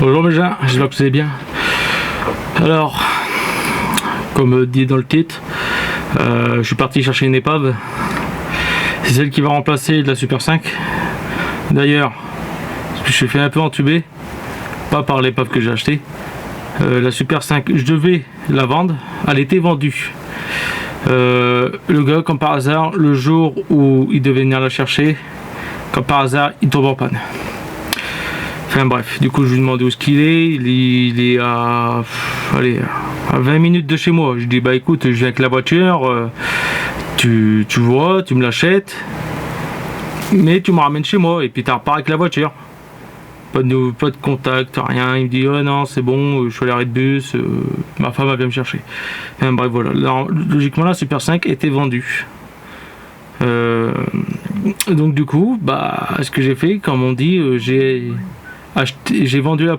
Bonjour mes gens, j'espère que vous allez bien. Alors, comme dit dans le titre, je suis parti chercher une épave. C'est celle qui va remplacer de la Super 5. D'ailleurs, je suis fait un peu entuber, pas par l'épave que j'ai acheté. La Super 5, je devais la vendre, elle était vendue. Le gars, comme par hasard, le jour où il devait venir la chercher, comme par hasard, il tombe en panne. Enfin bref, du coup je lui demande où est-ce qu'il est. Il est à 20 minutes de chez moi. Je dis bah écoute, je viens avec la voiture, tu vois, tu me l'achètes, mais tu me ramènes chez moi et puis tu repars avec la voiture. Pas de contact, rien. Il me dit oh non c'est bon, je suis à l'arrêt de bus, ma femme vient me chercher. Enfin bref voilà. Alors, logiquement la Super 5 était vendue. Donc du coup, bah ce que j'ai fait, comme on dit, j'ai vendu la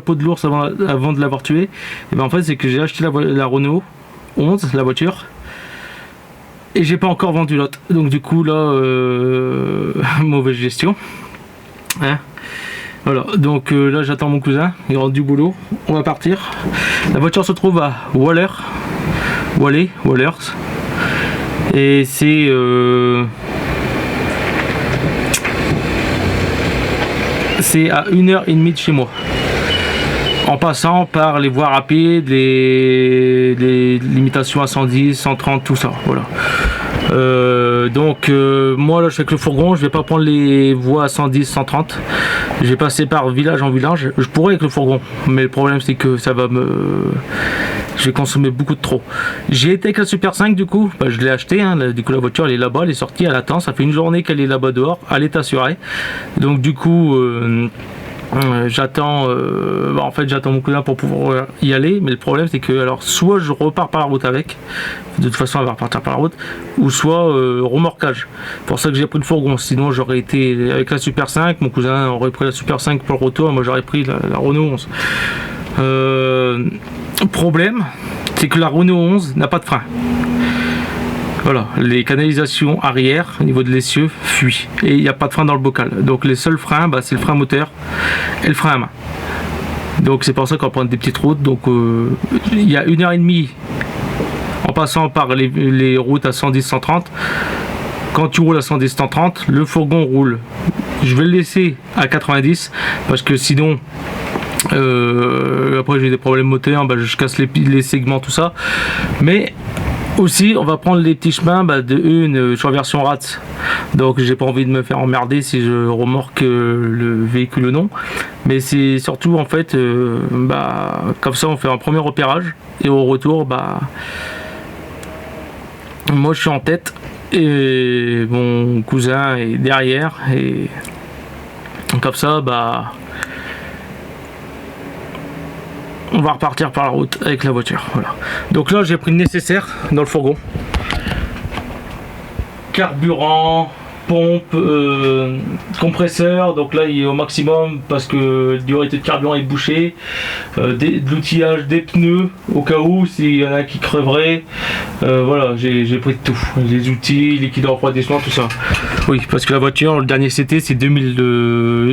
peau de l'ours avant de l'avoir tué. Et ben en fait c'est que j'ai acheté la Renault 11, la voiture, et j'ai pas encore vendu l'autre. Donc du coup là, mauvaise gestion. Hein, voilà, donc là j'attends mon cousin, il rentre du boulot, on va partir. La voiture se trouve à Wallers, et c'est à 1h30 de chez moi, en passant par les voies rapides, les limitations à 110, 130, tout ça, voilà. Donc moi là je suis avec le fourgon, je vais pas prendre les voies à 110, 130, je vais passer par village en village. Je pourrais avec le fourgon, mais le problème c'est que je vais consommer beaucoup de trop. J'ai été avec la Super 5 du coup, je l'ai acheté, hein, du coup la voiture elle est là-bas, elle est sortie, elle attend, ça fait une journée qu'elle est là-bas dehors, elle est assurée. Donc du coup j'attends mon cousin pour pouvoir y aller, mais le problème c'est que alors soit je repars par la route avec, de toute façon elle va repartir par la route, ou soit remorquage. Pour ça que j'ai pris le fourgon, sinon j'aurais été avec la Super 5, mon cousin aurait pris la Super 5 pour le retour, moi j'aurais pris la Renault 11. Problème c'est que la Renault 11 n'a pas de frein. Voilà, les canalisations arrière au niveau de l'essieu fuient et il n'y a pas de frein dans le bocal. Donc les seuls freins, c'est le frein moteur et le frein à main. Donc c'est pour ça qu'on prend des petites routes. Donc il y a 1h30 en passant par les routes à 110-130. Quand tu roules à 110-130, le fourgon roule. Je vais le laisser à 90 parce que sinon après j'ai des problèmes moteurs, je casse les segments, tout ça. Mais aussi, on va prendre les petits chemins je suis en version rats, donc j'ai pas envie de me faire emmerder si je remorque le véhicule ou non. Mais c'est surtout en fait, comme ça on fait un premier repérage et au retour, moi je suis en tête et mon cousin est derrière et comme ça, on va repartir par la route avec la voiture. Voilà. Donc là j'ai pris le nécessaire dans le fourgon. Carburant, pompe, compresseur, donc là il est au maximum parce que le diurétique de carburant est bouché. De l'outillage, des pneus au cas où s'il y en a qui creveraient. Voilà, j'ai pris tout, les outils, liquide refroidissement, tout ça. Oui, parce que la voiture, le dernier CT c'est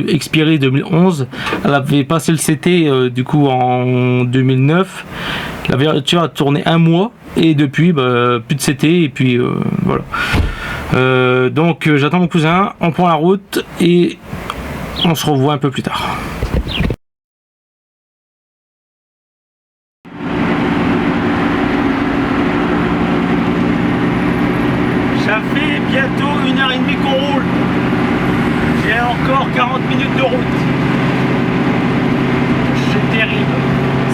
expiré 2011. Elle avait passé le CT du coup en 2009. La voiture a tourné un mois et depuis plus de CT et puis voilà. Donc j'attends mon cousin, on prend la route et on se revoit un peu plus tard. Ça fait bientôt 1h30 qu'on roule. J'ai encore 40 minutes de route. C'est terrible.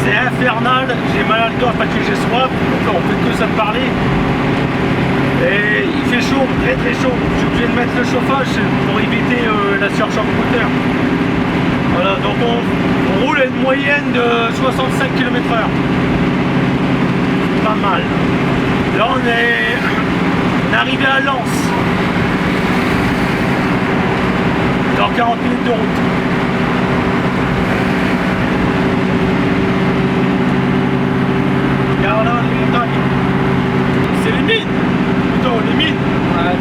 C'est infernal. J'ai mal à le corps parce que j'ai soif. On fait que ça de parler. Et il fait chaud, très très chaud. Je suis obligé de mettre le chauffage pour éviter la surchauffe moteur. Voilà, donc on roule à une moyenne de 65 km/h. Pas mal. Là on est arrivé à Lens. Dans 40 minutes de route. Regarde là les montagnes. C'est les mines. Plutôt les mines. Ouais.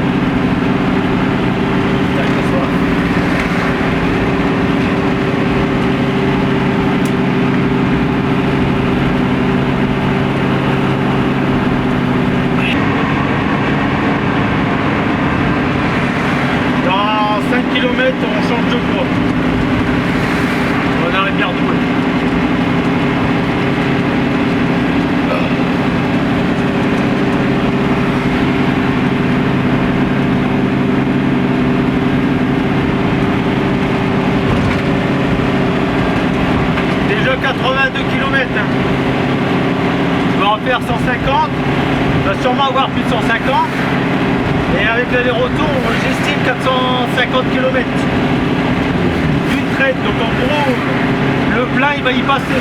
82 km. Je vais en faire 150. Je vais sûrement avoir plus de 150. Et avec l'aller-retour, j'estime 450 km. D'une traite. Donc en gros, le plein il va y passer.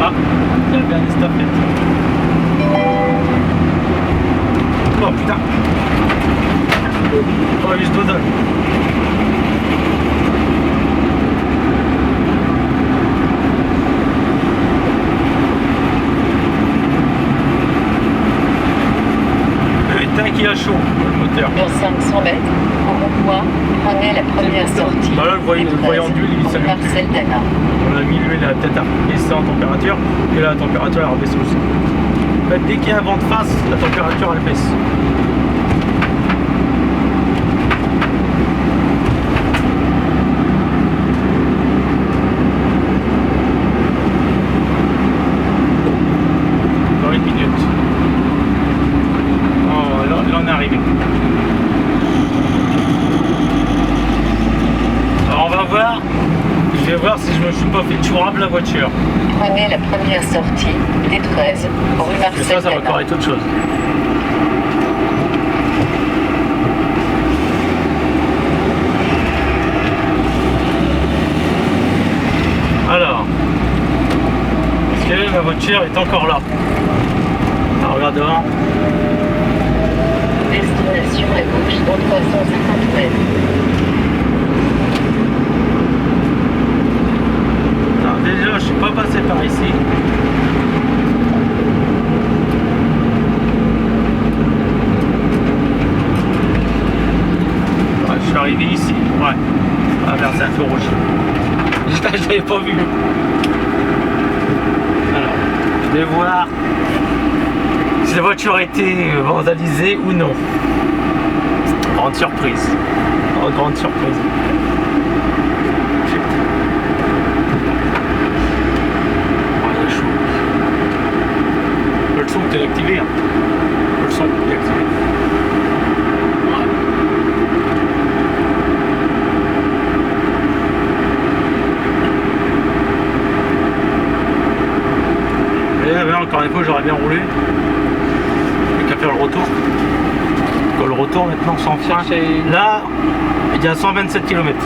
Ah, il y a bien des stafettes. Oh putain. Oh oui, je te donne. Putain qu'il a chaud le moteur. Dans 500 mètres, au rond-point, prenez la première sortie. Bah là, le voyant d'huile, il s'allume plus. On a mis l'huile, elle a peut-être baissé en température, et là la température elle baisse aussi. En fait, dès qu'il y a un vent de face, la température elle baisse. Dans une minute. Oh, là on est arrivé. Alors on va voir. Je vais voir si je me suis pas fait tourable la voiture. Prenez la première sortie des 13 rue Marcel. Ça va encore être autre chose. Alors, est-ce que ma voiture est encore là? Alors, regarde devant. Destination à gauche dans 350 mètres. Déjà, je suis pas passé par ici. Ouais, je suis arrivé ici. Ouais. Ah merde, c'est un feu rouge. Je l'avais pas vu. Alors, je vais voir si la voiture a été vandalisée ou non. Grande surprise. Oh, grande surprise. Le son est activé. Hein. Le son est activé. Et encore une fois, j'aurais bien roulé. Il n'y a qu'à faire le retour. Le retour maintenant sans frein. Là, il y a 127 km.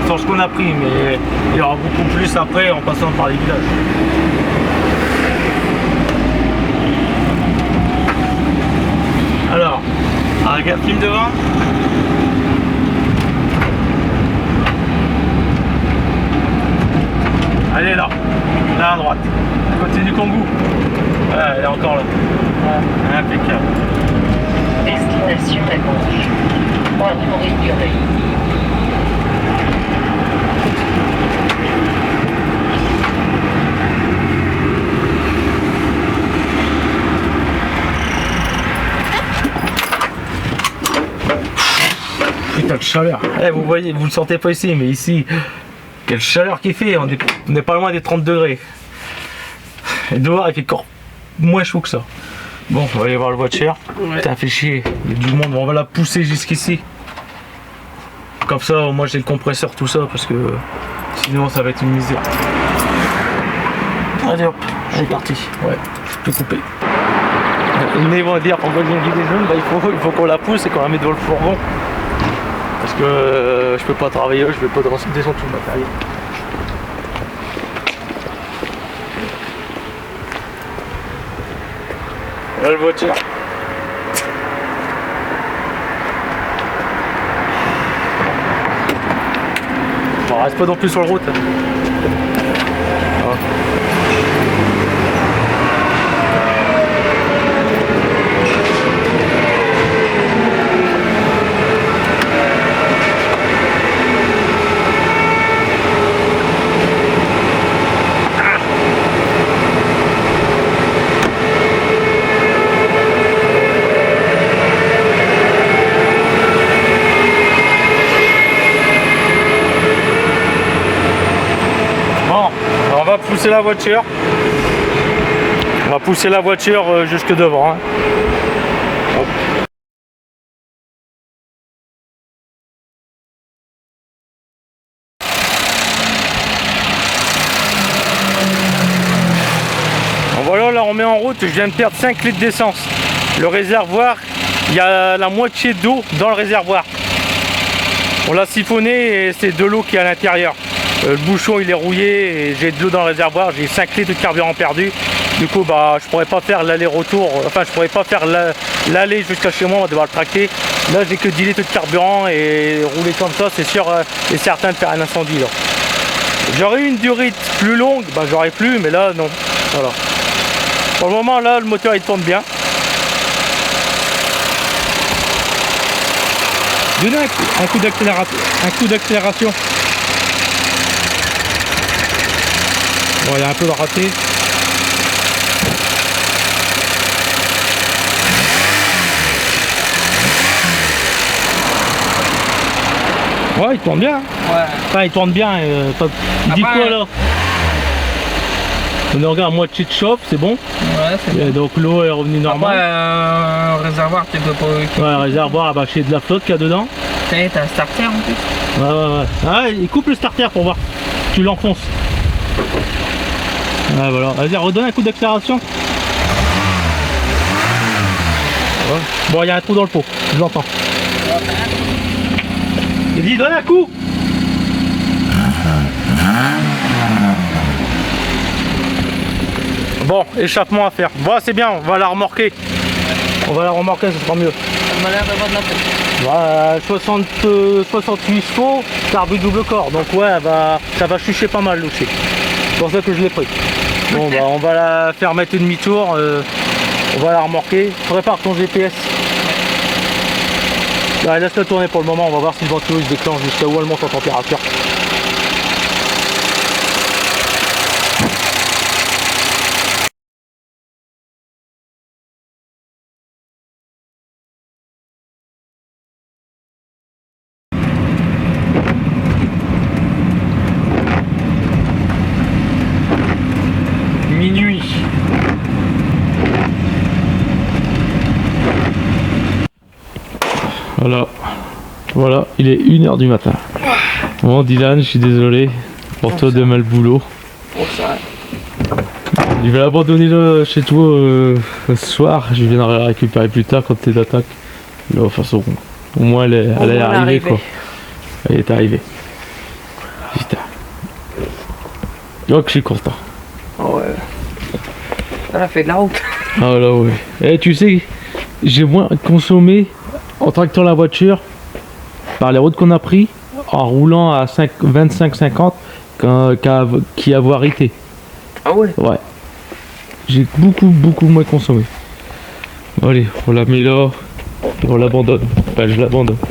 Sur ce qu'on a pris, mais il y aura beaucoup plus après en passant par les villages. Alors, regarde, film devant. Elle est là, là à droite, à côté du Kangoo. Ouais, elle est encore là. Ouais, impeccable. Destination à gauche. 3 rue Durée. Putain de chaleur. Eh, vous voyez, vous le sentez pas ici, mais ici, quelle chaleur qu'il fait. On est pas loin des 30 degrés. Et dehors, il fait encore moins chaud que ça. Bon, on va aller voir la voiture. Ouais. Putain, fait chier. Il y a du monde, on va la pousser jusqu'ici. Comme ça, moi j'ai le compresseur, tout ça, parce que sinon ça va être une misère. Allez hop, on est parti. Ouais, tout coupé. Ils vont dire qu'on veut bien guider jaune, bah, il faut qu'on la pousse et qu'on la mette dans le fourgon. Parce que je peux pas travailler, je vais pas descendre tout le matériel. Là, la voiture. Bon, reste pas non plus sur la route. Pousser la voiture. On va pousser la voiture jusque devant. Hein. Bon, voilà, là on met en route. Je viens de perdre 5 litres d'essence. Le réservoir, il y a la moitié d'eau dans le réservoir. On l'a siphonné et c'est de l'eau qui est à l'intérieur. Le bouchon il est rouillé et j'ai de l'eau dans le réservoir, j'ai 5 litres de carburant perdu. Du coup bah je pourrais pas faire l'aller-retour, enfin je pourrais pas faire l'aller jusqu'à chez moi, on va devoir le tracter. Là j'ai que 10 litres de carburant et rouler comme ça c'est sûr et certain de faire un incendie là. J'aurais eu une durée plus longue, bah j'aurais plus mais là non. Voilà. Pour le moment là le moteur il tourne bien. Donnez un coup d'accélération. Bon, il y a un peu de raté. Ouais, il tourne bien. Ouais. Enfin, il tourne bien. Il dit quoi là? On regarde moitié de chauffe, c'est bon. Ouais, c'est bon. Donc l'eau est revenue normale. Réservoir, tu peux pas. Ouais, réservoir, bah, j'ai de la flotte qu'il y a dedans. T'as un starter en plus. Ouais. Ah, il coupe le starter pour voir. Tu l'enfonces. Ouais, voilà. Vas-y, redonne un coup d'accélération. Ouais. Bon, il y a un trou dans le pot, je l'entends. Il dit donne un coup. Bon, échappement à faire. Bon, c'est bien, on va la remorquer. On va la remorquer, ce sera mieux. On m'a l'air d'avoir de la tête. 68 chevaux, carbu double corps. Donc ouais, ça va chucher pas mal aussi. C'est pour ça que je l'ai pris. Bon, bah, on va la faire mettre demi-tour. On va la remorquer. Prépare ton GPS. Allez, laisse-la tourner pour le moment. On va voir si le ventilo se déclenche jusqu'à où elle monte en température. Minuit. Voilà, il est 1h du matin. Bon Dylan, je suis désolé pour toi de mal boulot. Je vais l'abandonner chez toi ce soir, je viendrai la récupérer plus tard quand tu es d'attaque. De toute façon, au moins elle est arrivée quoi. Elle est arrivée. Putain. Donc je suis content. Oh ouais. Elle a fait de la route. Ah là ouais. Et tu sais, j'ai moins consommé en tractant la voiture par les routes qu'on a pris en roulant à 25-50 qu'à avoir été. Ah ouais? Ouais. J'ai beaucoup moins consommé. Allez, on la met là et on l'abandonne. Enfin, je l'abandonne. De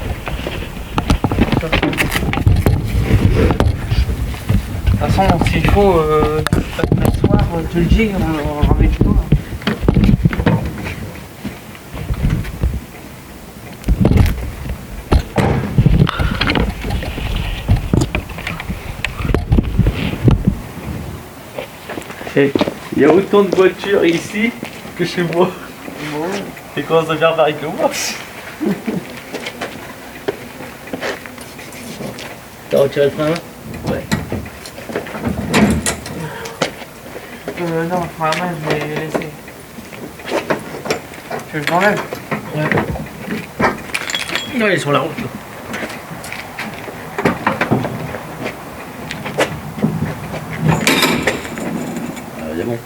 toute façon, s'il faut, le soir, tu le dis, on ramène tout. Il y a autant de voitures ici que chez moi. Bon. Et comment ça vient pareil que moi? T'as retiré le frein à main? Ouais. Non, le frein à main, je vais laisser. Tu veux que je l'enlève? Ouais. Non, il est sur la route. Là. C'est bon.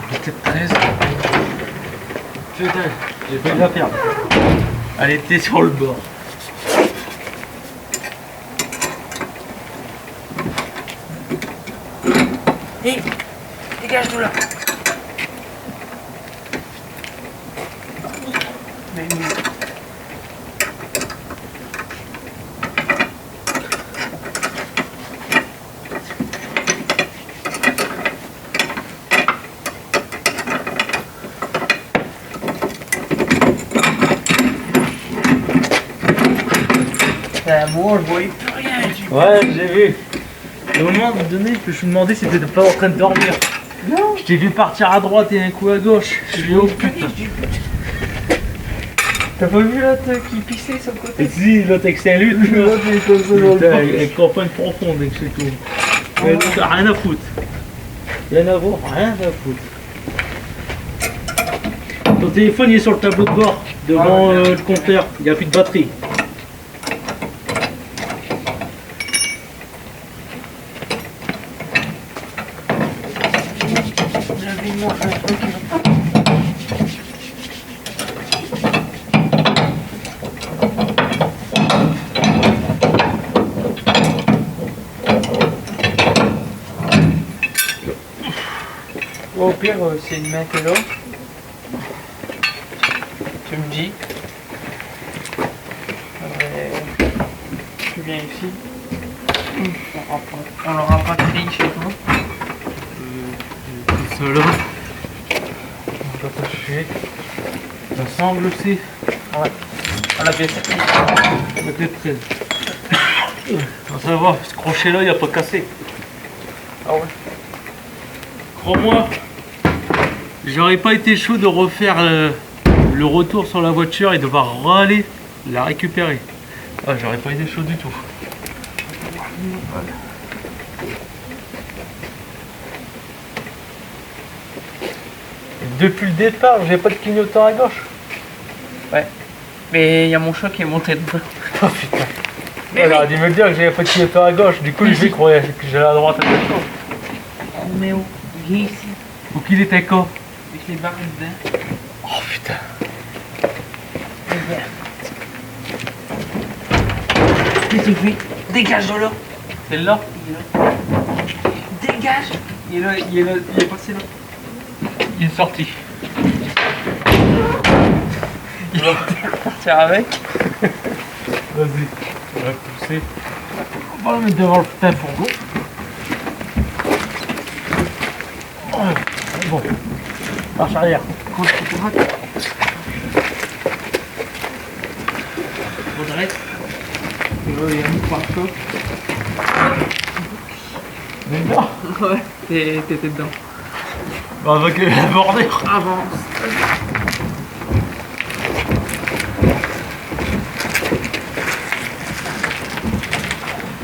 Peut-être 13. Putain, j'ai pas eu la faire. Elle était sur le bord. Hé, dégage de là. Mais moi, je voyais plus rien. Ouais, j'ai vu. Et au moment donné, je me suis demandé si t'étais pas en train de dormir. Non. Je t'ai vu partir à droite et un coup à gauche. Je suis oh putain. T'as pas vu l'autre qui pissait sur le côté? Et si, l'autre avec Saint-Luc, L'autre il est comme ça dans le putain, bord. avec campagne profonde et que c'est tout. Mais l'autre, rien à foutre. Rien à voir, rien à foutre. Ton téléphone il est sur le tableau de bord, devant le compteur, il n'y a plus de batterie. J'avais moi un truc. Au pire, c'est une main que l'autre. Tu me dis. Tu viens ici. On l'aura pas trié chez toi. Tout seul. On va t'attacher. Ça semble aussi. Ouais. On l'a bien sorti. Peut-être 13. Ça va, ce crochet là il a pas cassé. Ah ouais. Crois-moi, j'aurais pas été chaud de refaire le retour sur la voiture et devoir râler la récupérer. Ah, j'aurais pas été chaud du tout. Et depuis le départ, j'ai pas de clignotant à gauche. Ouais. Mais il y a mon chat qui est monté dedans. Oh putain. Mais Elle aurait dû me dire que j'avais pas de clignotant à gauche. Du coup, Mais je si. croyais que j'allais à droite à chaque fois. Mais où? Il est ici. Ou qu'il était quand? Avec les barres dedans. Oh putain. Qu'est-ce que tu fais? Dégage de là. Celle-là? Dégage. Il est là, il est passé là. Il est sorti. Il va partir avec. Vas-y, on va pousser. On va le mettre devant le putain de fourgon. Oh, bon, marche arrière. Quand tu te rates. Redresse. Il y a un pare-choc. Mais non. Ouais, t'étais dedans. Bah, avec la bordure. Avance.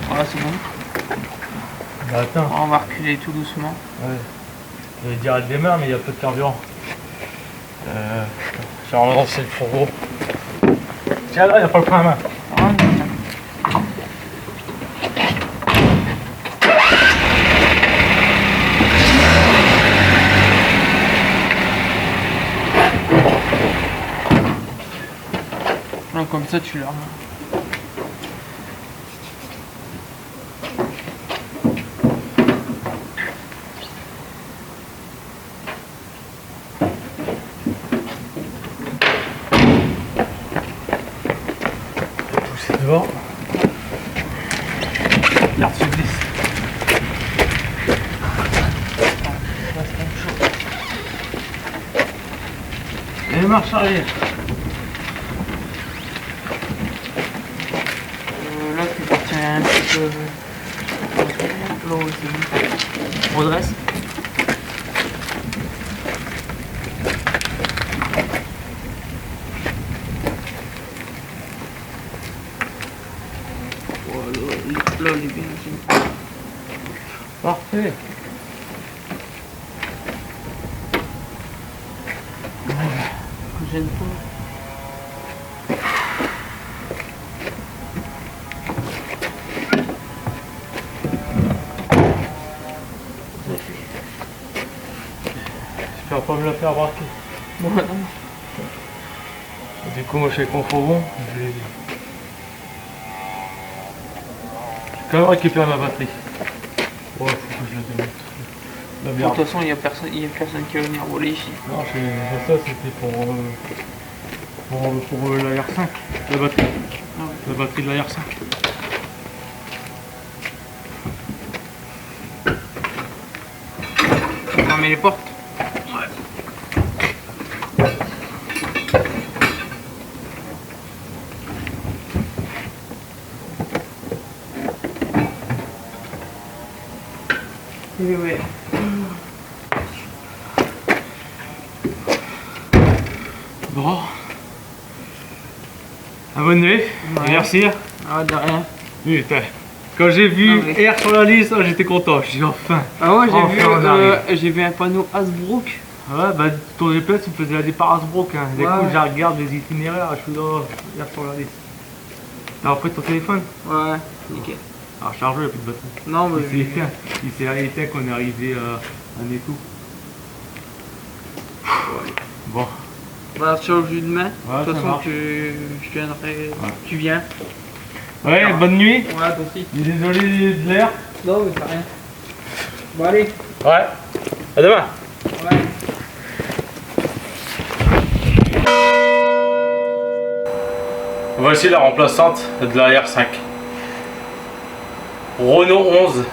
Voilà, c'est bon. Bah, attends. On va reculer tout doucement. Ouais. Je vais dire elle démarre, mais il y a peu de carburant. Je vais relancer le fourgon. Tiens, là, il n'y a pas le frein à main. Ah, non, comme ça, tu l'as. Pousser devant. Regarde, se glisse. Et marche arrière. Là, tu partir un petit peu. Là, c'est bon. Redresse. elle est bien. Parfait. J'aime pas. J'espère pas me la faire braquer. Voilà. Du coup, moi je sais qu'on faut bon. Je vais quand même récupérer ma batterie. Ouais, faut que je la démonte. La De merde. toute façon, il y a personne qui va venir voler ici. Non, ça c'était pour la R5. La batterie. Ah ouais. La batterie de la R5. Fermer les portes. Et ouais. Bon. Bonne nuit. Ouais. Merci. Ah, de rien. Putain. Quand j'ai vu Non, mais- R sur la liste, j'étais content. Je dis enfin. Ah ouais, Enfin, on arrive. j'ai vu un panneau Hasbrook. Ouais, bah ton GPS il me faisait aller par Hasbrook. Hein. Du Ouais. coup, je regarde les itinéraires, je suis là, R sur la liste. T'as repris ton téléphone? Ouais, nickel. Alors, chargeur, il n'y a plus de batterie. Non, mais Il s'est éteint. Il s'est éteint quand on est arrivé à Netou. Bon. bah, sur le jus demain. Ouais, De toute ça façon, marche. je viendrai. Tu viens. Ouais, bonne nuit. Ouais, toi aussi. Désolé de l'air. Non, mais t'as rien. Bon, allez. Ouais. À demain. Ouais. Voici la remplaçante de la R5. Renault 11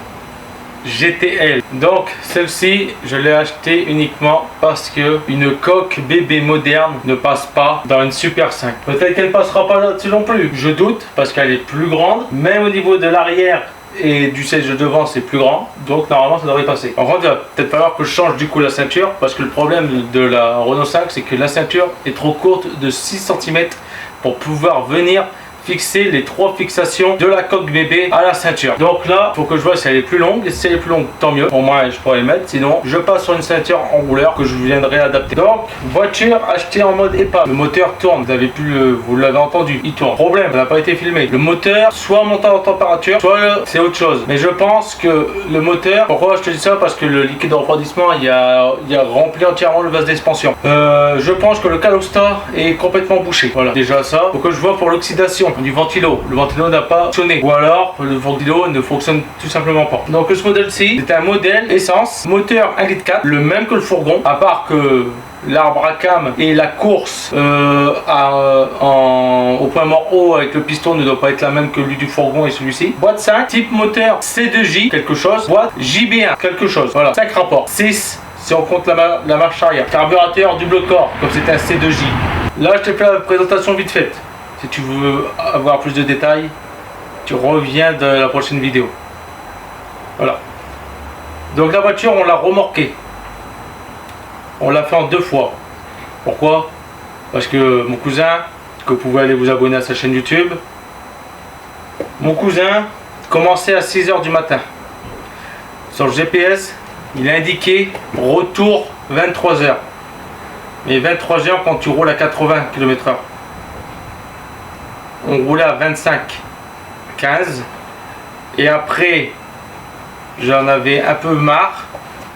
GTL. Donc celle-ci, je l'ai achetée uniquement parce que une coque bébé moderne ne passe pas dans une Super 5. Peut-être qu'elle passera pas là-dessus non plus. Je doute parce qu'elle est plus grande. Même au niveau de l'arrière et du siège de devant, c'est plus grand. Donc normalement, ça devrait passer. En contre, il va peut-être falloir que je change du coup la ceinture parce que le problème de la Renault 5, c'est que la ceinture est trop courte de 6 cm pour pouvoir venir fixer les 3 fixations de la coque bébé à la ceinture. Donc là, il faut que je vois si elle est plus longue. Et si elle est plus longue, tant mieux. Pour moi, je pourrais le mettre. Sinon, je passe sur une ceinture en rouleur que je viendrai adapter. Donc, voiture achetée en mode épave. Le moteur tourne. Vous avez vous l'avez entendu. Il tourne. Problème, ça n'a pas été filmé. Le moteur, soit monte en température, soit c'est autre chose. Mais je pense que le moteur, pourquoi je te dis ça? Parce que le liquide de refroidissement, il a rempli entièrement le vase d'expansion. Je pense que le calosta est complètement bouché. Voilà. Déjà ça. Faut que je vois pour l'oxydation du ventilo. Le ventilo n'a pas fonctionné. Ou alors, le ventilo ne fonctionne tout simplement pas. Donc ce modèle-ci, c'est un modèle essence, moteur 1,4 litre, le même que le fourgon, à part que l'arbre à cam et la course au point mort haut avec le piston ne doit pas être la même que lui du fourgon et celui-ci. Boîte 5, type moteur C2J, quelque chose. Boîte JB1, quelque chose. Voilà, 5 rapports. 6 si on compte la marche arrière. Carburateur double corps, comme c'est un C2J. Là, je t'ai fait la présentation vite faite. Si tu veux avoir plus de détails, tu reviens de la prochaine vidéo. Voilà. Donc la voiture, on l'a remorquée. On l'a fait en 2 fois. Pourquoi? Parce que mon cousin, que vous pouvez aller vous abonner à sa chaîne YouTube, mon cousin commençait à 6 h du matin. Sur le GPS, il a indiqué retour 23 h. Mais 23 h quand tu roules à 80 km/h. On roulait à 25-15 et après j'en avais un peu marre,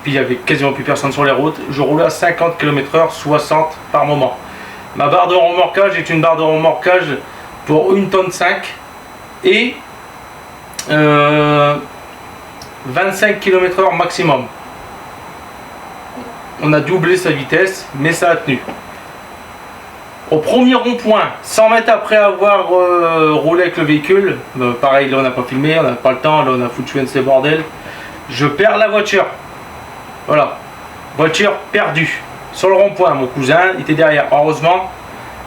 puis il y avait quasiment plus personne sur les routes. Je roulais à 50 km/h, 60 par moment. Ma barre de remorquage est une barre de remorquage pour 1,5 tonne et 25 km/h maximum. On a doublé sa vitesse, mais ça a tenu. Au premier rond-point, 100 mètres après avoir roulé avec le véhicule, pareil, là on n'a pas filmé, on n'a pas le temps, là on a foutu un de ces bordels, je perds la voiture. Voilà, voiture perdue. Sur le rond-point, mon cousin était derrière. Heureusement,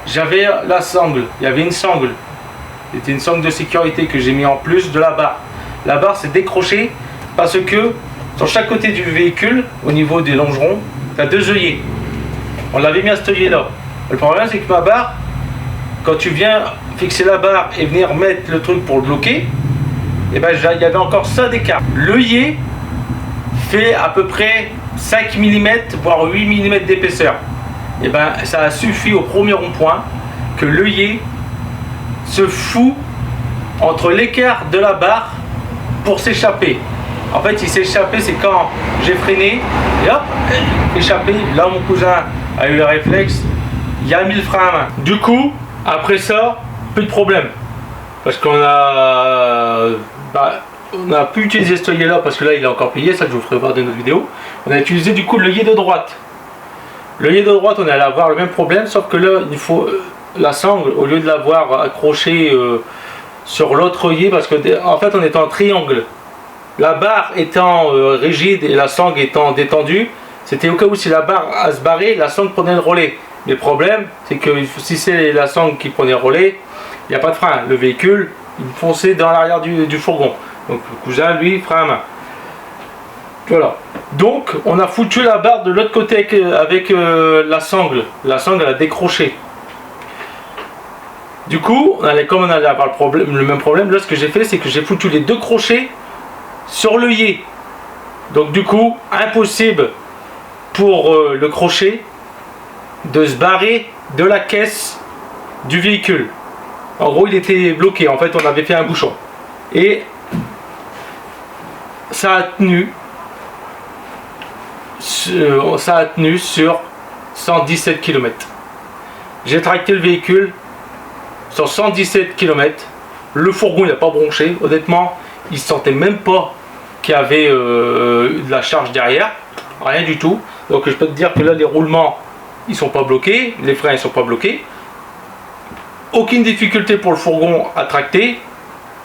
j'avais la sangle, il y avait une sangle. C'était une sangle de sécurité que j'ai mis en plus de la barre. La barre s'est décrochée parce que sur chaque côté du véhicule, au niveau des longerons, tu as 2 œillets. On l'avait mis à cet œillet là. Le problème c'est que ma barre, quand tu viens fixer la barre et venir mettre le truc pour le bloquer, et ben il y avait encore ça d'écart. L'œillet fait à peu près 5 mm voire 8 mm d'épaisseur. Et ben ça a suffi au premier rond-point que l'œillet se fout entre l'écart de la barre pour s'échapper. En fait, il s'est échappé, c'est quand j'ai freiné et hop, échappé. Là, mon cousin a eu le réflexe, il a mis le frein à main. Du coup, après ça, plus de problème. Parce qu'on a, on a pu utiliser ce œillet là parce que là, il est encore plié, ça je vous ferai voir dans notre vidéo. On a utilisé du coup l'œillet de droite. L'œillet de droite, on allait avoir le même problème, sauf que là, il faut la sangle, au lieu de l'avoir accrochée sur l'autre œillet, parce que en fait, on est en triangle. La barre étant rigide et la sangle étant détendue, c'était au cas où si la barre a se barrer, la sangle prenait le relais. Mais le problème, c'est que si c'est la sangle qui prenait le relais, il n'y a pas de frein. Le véhicule, il fonçait dans l'arrière du fourgon. Donc le cousin, lui, frein à main. Voilà. Donc, on a foutu la barre de l'autre côté avec la sangle. La sangle, elle a décroché. Du coup, comme on allait avoir le même problème, là, ce que j'ai fait, c'est que j'ai foutu les deux crochets sur l'œillet. Donc du coup, impossible pour le crochet de se barrer de la caisse du véhicule. En gros, il était bloqué. En fait, on avait fait un bouchon. Et ça a tenu. Ça a tenu sur 117 km. J'ai tracté le véhicule sur 117 km. Le fourgon, il n'a pas bronché. Honnêtement, il ne sentait même pas qu'il y avait de la charge derrière, rien du tout. Donc je peux te dire que là les roulements ils sont pas bloqués, les freins ils sont pas bloqués, aucune difficulté pour le fourgon à tracter,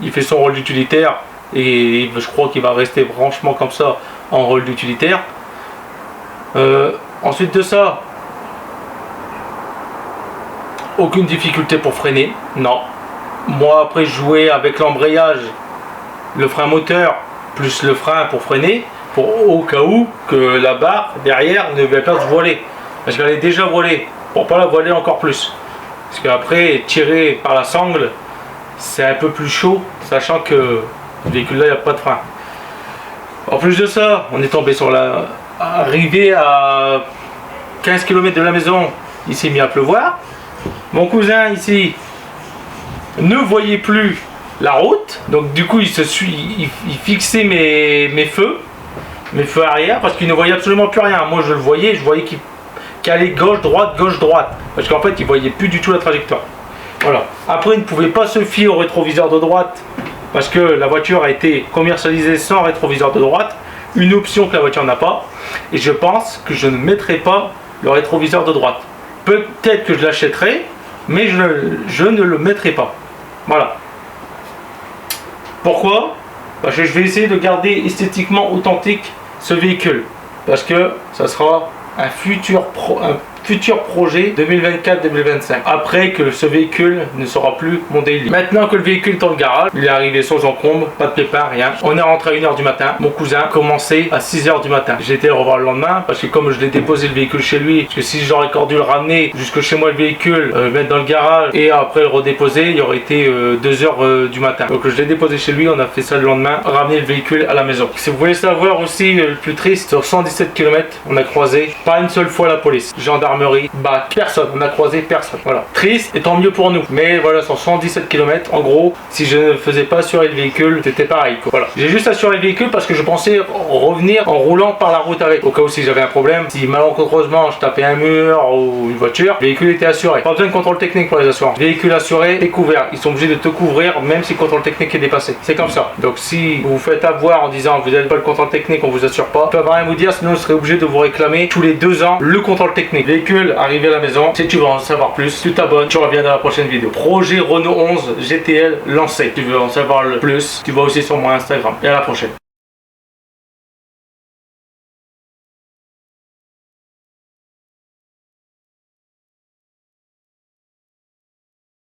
il fait son rôle d'utilitaire et je crois qu'il va rester franchement comme ça en rôle d'utilitaire. Ensuite de ça, aucune difficulté pour freiner, non. Moi après je jouais avec l'embrayage, le frein moteur plus le frein pour freiner, au cas où que la barre derrière ne va pas se voiler, parce qu'elle est déjà voilée, pour pas la voiler encore plus, parce qu'après tirer par la sangle c'est un peu plus chaud, sachant que le véhicule là il n'y a pas de frein. En plus de ça, on est tombé sur la arrivée à 15 km de la maison, il s'est mis à pleuvoir. Mon cousin ici ne voyait plus la route, donc du coup il fixait mes feux arrière, parce qu'il ne voyait absolument plus rien. Moi je voyais qu'il allait gauche droite, parce qu'en fait il voyait plus du tout la trajectoire. Voilà. Après il ne pouvait pas se fier au rétroviseur de droite, parce que la voiture a été commercialisée sans rétroviseur de droite, une option que la voiture n'a pas, et je pense que je ne mettrai pas le rétroviseur de droite. Peut-être que je l'achèterai, mais je ne le mettrai pas. Voilà. Pourquoi? Parce que je vais essayer de garder esthétiquement authentique ce véhicule. Parce que ça sera un futur projet 2024-2025. Après que ce véhicule ne sera plus mon daily. Maintenant que le véhicule est dans le garage, il est arrivé sans encombre, pas de pépin, rien. On est rentré à 1h du matin. Mon cousin commençait à 6h du matin. J'ai été le revoir le lendemain parce que comme je l'ai déposé le véhicule chez lui, parce que si j'aurais encore dû le ramener jusque chez moi le véhicule, mettre dans le garage et après le redéposer, il y aurait été 2h du matin. Donc je l'ai déposé chez lui, on a fait ça le lendemain, ramener le véhicule à la maison. Si vous voulez savoir aussi le plus triste, sur 117 km, on a croisé pas une seule fois la police. Gendarmerie, bah personne, on a croisé personne. Voilà. Triste et tant mieux pour nous. Mais voilà, sur 117 km, en gros, si je ne faisais pas assurer le véhicule, c'était pareil, quoi. Voilà. J'ai juste assuré le véhicule parce que je pensais revenir en roulant par la route avec. Au cas où si j'avais un problème, si malencontreusement je tapais un mur ou une voiture, le véhicule était assuré. Pas besoin de contrôle technique pour les assurances. Véhicule assuré et couvert. Ils sont obligés de te couvrir même si le contrôle technique est dépassé. C'est comme ça. Donc si vous vous faites avoir en disant vous n'avez pas le contrôle technique, on vous assure pas, je peux rien vous dire, sinon je serais obligé de vous réclamer tous les 2 ans le contrôle technique. Véhicule arrivé à la maison, si tu veux en savoir plus, tu t'abonnes, tu reviens dans la prochaine vidéo. Projet Renault 11 GTL lancé. Si tu veux en savoir le plus, tu vas aussi sur mon Instagram. Et à la prochaine.